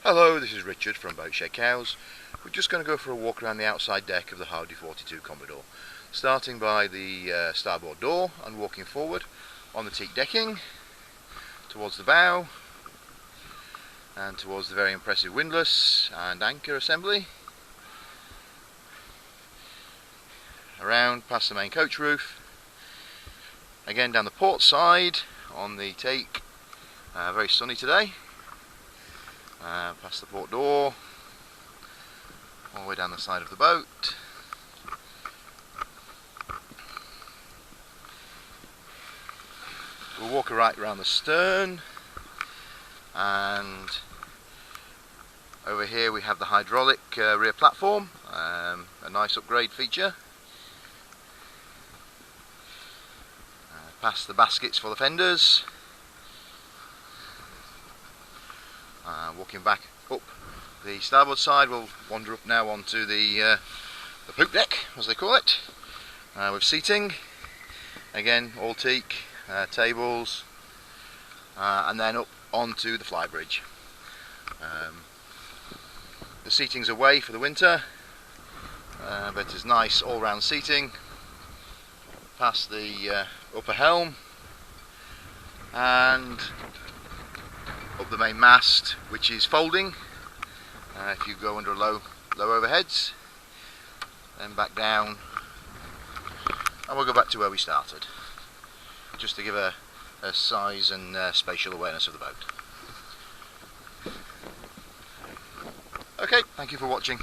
Hello, this is Richard from Boat Shed Cows. We're just going to go for a walk around the outside deck of the Hardy 42 Commodore, starting by the starboard door and walking forward on the teak decking towards the bow and towards the very impressive windlass and anchor assembly, around past the main coach roof, again down the port side on the teak, very sunny today. Past the port door, all the way down the side of the boat. We'll walk right around the stern, and over here we have the hydraulic rear platform, a nice upgrade feature. Past the baskets for the fenders. Walking back up the starboard side, we'll wander up now onto the poop deck, as they call it, with seating. Again, all teak, tables, and then up onto the fly bridge. The seating's away for the winter, but it's nice all-round seating. Past the upper helm and up the main mast, which is folding if you go under low overheads, then back down, and we'll go back to where we started, just to give a size and spatial awareness of the boat. Okay, thank you for watching.